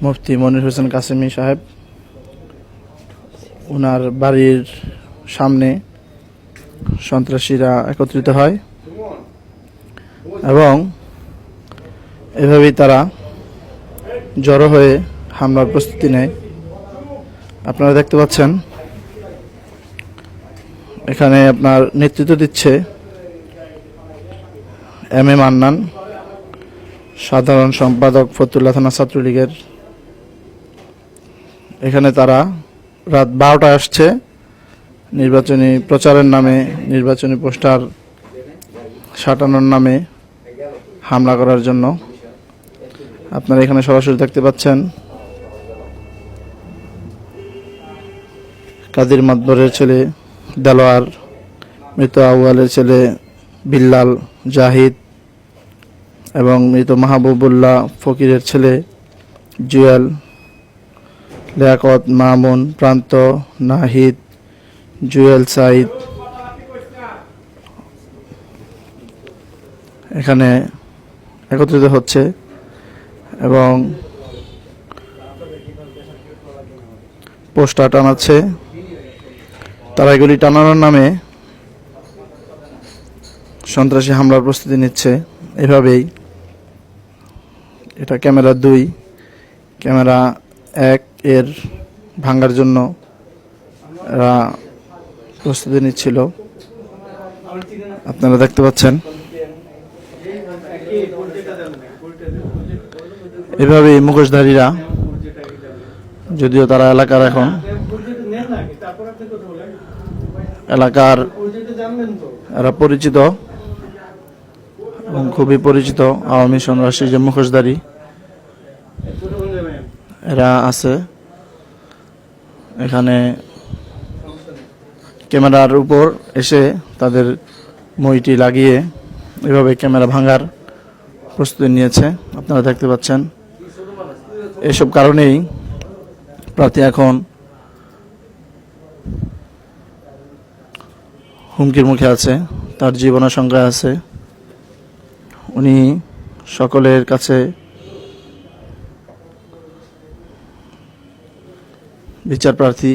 মুফতি মনির হোসেন কাসেমি সাহেব, ওনার বাড়ির সামনে সন্ত্রাসীরা একত্রিত হয় এবং এভাবেই তারা জড়ো হয়ে হামলার প্রস্তুতি নেয়। আপনারা দেখতে পাচ্ছেন এখানে আপনার নেতৃত্ব দিচ্ছে এম এ মান্নান, সাধারণ সম্পাদক ফতুল্লা থানা ছাত্রলীগের। এখানে তারা রাত 12টায় আসছে নির্বাচনী প্রচারের নামে, নির্বাচনী পোস্টার সাঁটানোর নামে হামলা করার জন্য। আপনারা এখানে সরাসরি দেখতে পাচ্ছেন কাদির মাতবরের ছেলে দেলোয়ার, মৃত আউয়ালের ছেলে বিল্লাল, জাহিদ এবং মৃত মাহবুবুল্লাহ ফকিরের ছেলে জুয়েল, লিয়াকত, মামুন, প্রান্ত, নাহিদ, জুয়েল, সাইদ এখানে একত্রিত হচ্ছে এবং পোস্টার টানাচ্ছে। তারা এগুলি টানানোর নামে সন্ত্রাসী হামলার প্রস্তুতি নিচ্ছে। এভাবেই এটা ক্যামেরা 2, ক্যামেরা 1 এর ভাঙার জন্য এরা প্রস্তুতি নিচ্ছিল। আপনারা দেখতে পাচ্ছেন এভাবেই মুখোশধারীরা, যদিও তারা এলাকার এখন এলাকার এরা পরিচিত এবং খুবই পরিচিত আওয়ামী সন্ত্রাসী যে মুখোশধারী এরা আছে এখানে। ক্যামেরার উপর এসে তাদের মইটি লাগিয়ে এভাবে ক্যামেরা ভাঙার প্রস্তুতি নিয়েছে। আপনারা দেখতে পাচ্ছেন এসব কারণেই প্রার্থী এখন হুমকির মুখে আছে, তার জীবনাশঙ্কায় আছে। উনি সকলের কাছে বিচার প্রার্থী।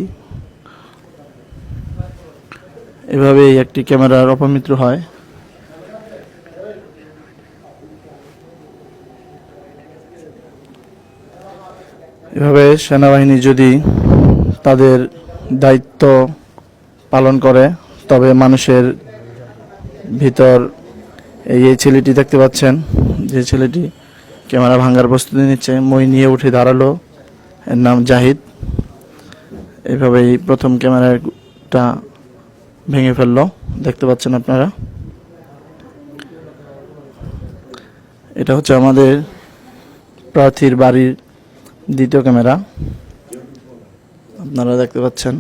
এভাবেই একটি ক্যামেরার অপমৃত্যু হয়। এভাবে সেনাবাহিনী যদি তাদের দায়িত্ব পালন করে তবে মানুষের ভিতর এই ছেলেটি দেখতে পাচ্ছেন, যে ছেলেটি ক্যামেরা ভাঙার প্রস্তুতি নিচ্ছে, মই নিয়ে উঠে দাঁড়ালো, এর নাম জাহিদ। এভাবেই প্রথম ক্যামেরাটা ভেঙে ফেললো, দেখতে পাচ্ছেন আপনারা। এটা হচ্ছে আমাদের প্রার্থীর বাড়ির দ্বিতীয় ক্যামেরা, আপনারা দেখতে পাচ্ছেন।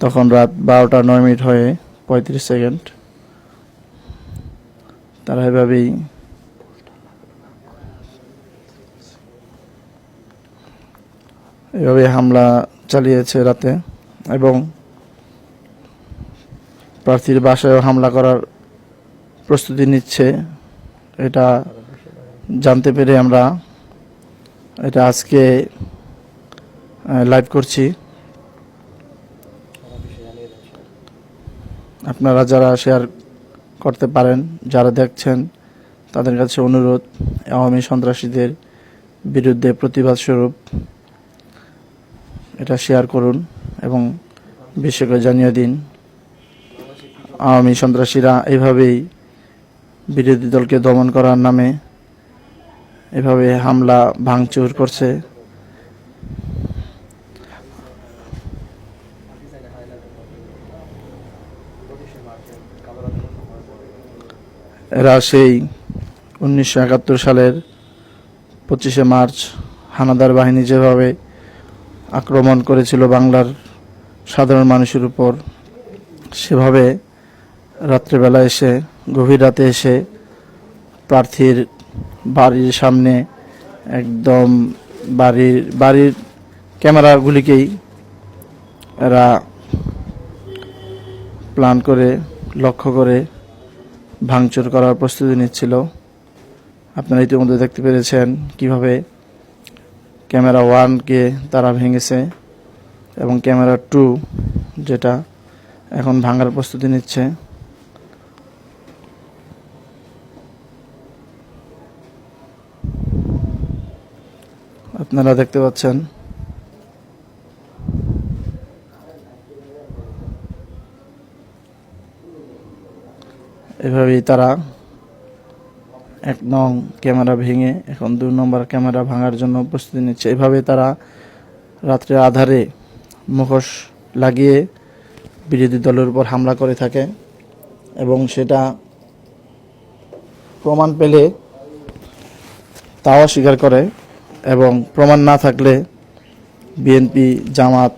তখন রাত 12:09 হয়ে 35 সেকেন্ড। তারা এভাবেই হামলা চালিয়েছে রাতে এবং প্রার্থীর বাসায়ও হামলা করার প্রস্তুতি নিচ্ছে। এটা জানতে পেরে আমরা এটা আজকে লাইভ করছি। আপনারা যারা শেয়ার করতে পারেন, যারা দেখছেন তাদের কাছে অনুরোধ, আওয়ামী সন্ত্রাসীদের বিরুদ্ধে প্রতিবাদ স্বরূপ এটা শেয়ার করুন এবং বিশ্বকে জানিয়ে দিন। আওয়ামী সন্ত্রাসীরা এভাবেই বিরোধী দলকে দমন করার নামে এভাবে হামলা ভাঙচুর করছে। এরা সেই 1971 সালের 25শে মার্চ হানাদার বাহিনী যেভাবে আক্রমণ করেছিল বাংলার সাধারণ মানুষের উপর, সেভাবে রাত্রেবেলা এসে, গভীর রাতে এসে প্রার্থীর বাড়ির সামনে একদম বাড়ির ক্যামেরাগুলিকেই এরা প্ল্যান করে, লক্ষ্য করে ভাঙচুর করার প্রস্তুতি নিচ্ছিল। আপনারা ইতিমধ্যে দেখতে পেরেছেন কিভাবে ক্যামেরা 1কে তারা ভেঙেছে এবং ক্যামেরা 2 যেটা এখন ভাঙার প্রস্তুতি নিচ্ছে। আপনারা দেখতে পাচ্ছেন এভাবেই তারা 1 নং ক্যামেরা ভেঙে এখন 2 নম্বর ক্যামেরা ভাঙার জন্য প্রস্তুতি নিচ্ছে। এভাবে তারা রাত্রে আধারে মুখোশ লাগিয়ে বিরোধী দলের উপর হামলা করে থাকে এবং সেটা প্রমাণ পেলে তাও অস্বীকার করে এবং প্রমাণ না থাকলে বিএনপি জামাত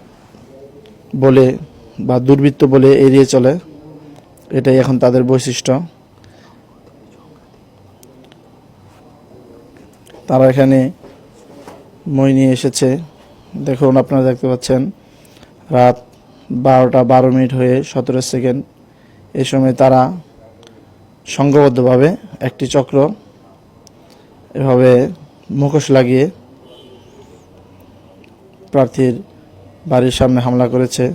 বলে বা দুর্বৃত্ত বলে এড়িয়ে চলে। এটাই এখন তাদের বৈশিষ্ট্য। তারা এখানে মই নিয়ে এসেছে। দেখুন, আপনারা দেখতে পাচ্ছেন রাত 12টা 12 মিনিট হয়ে 17 সেকেন্ড। এই সময় তারা সংঘবদ্ধভাবে একটি চক্র এভাবে মুখোশ লাগিয়ে প্রার্থীর বাড়ির সামনে হামলা করেছে।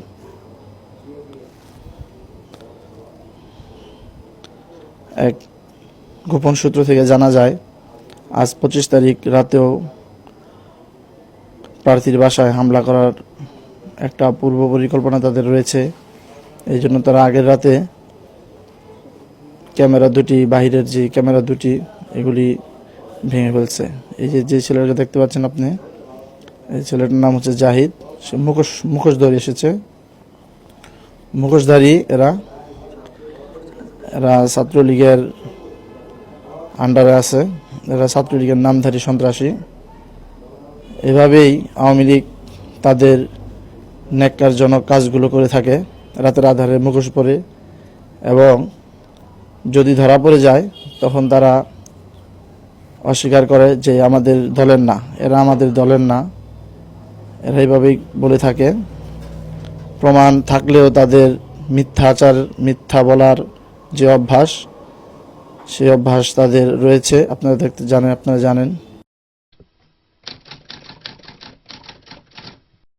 এক গোপন সূত্র থেকে জানা যায় আজ 25 তারিখ রাতেও প্রার্থীর বাসায় হামলা করার একটা পূর্ব পরিকল্পনা তাদের রয়েছে। এই জন্য তারা আগের রাতে ক্যামেরা 2টি, বাহিরের যে ক্যামেরা 2টি, এগুলি ভেঙে ফেলছে। এই যে ছেলেটা দেখতে পাচ্ছেন আপনি, এই ছেলেটার নাম হচ্ছে জাহিদ। সে মুখোশধারী এসেছে। মুখোশধারী এরা ছাত্রলীগের আন্ডারে আছে। এরা ছাত্রলীগের নামধারী সন্ত্রাসী। এভাবেই আওয়ামী লীগ তাদের ন্যাক্কারজনক কাজগুলো করে থাকে রাতের আধারে মুখোশ পরে, এবং যদি ধরা পড়ে যায় তখন তারা অস্বীকার করে যে আমাদের দলের না, এরা আমাদের দলের না। এরা এইভাবেই বলে থাকে। প্রমাণ থাকলেও তাদের মিথ্যা বলার যে অভ্যাস, সেই অভ্যাস তাদের রয়েছে। আপনারা জানেন।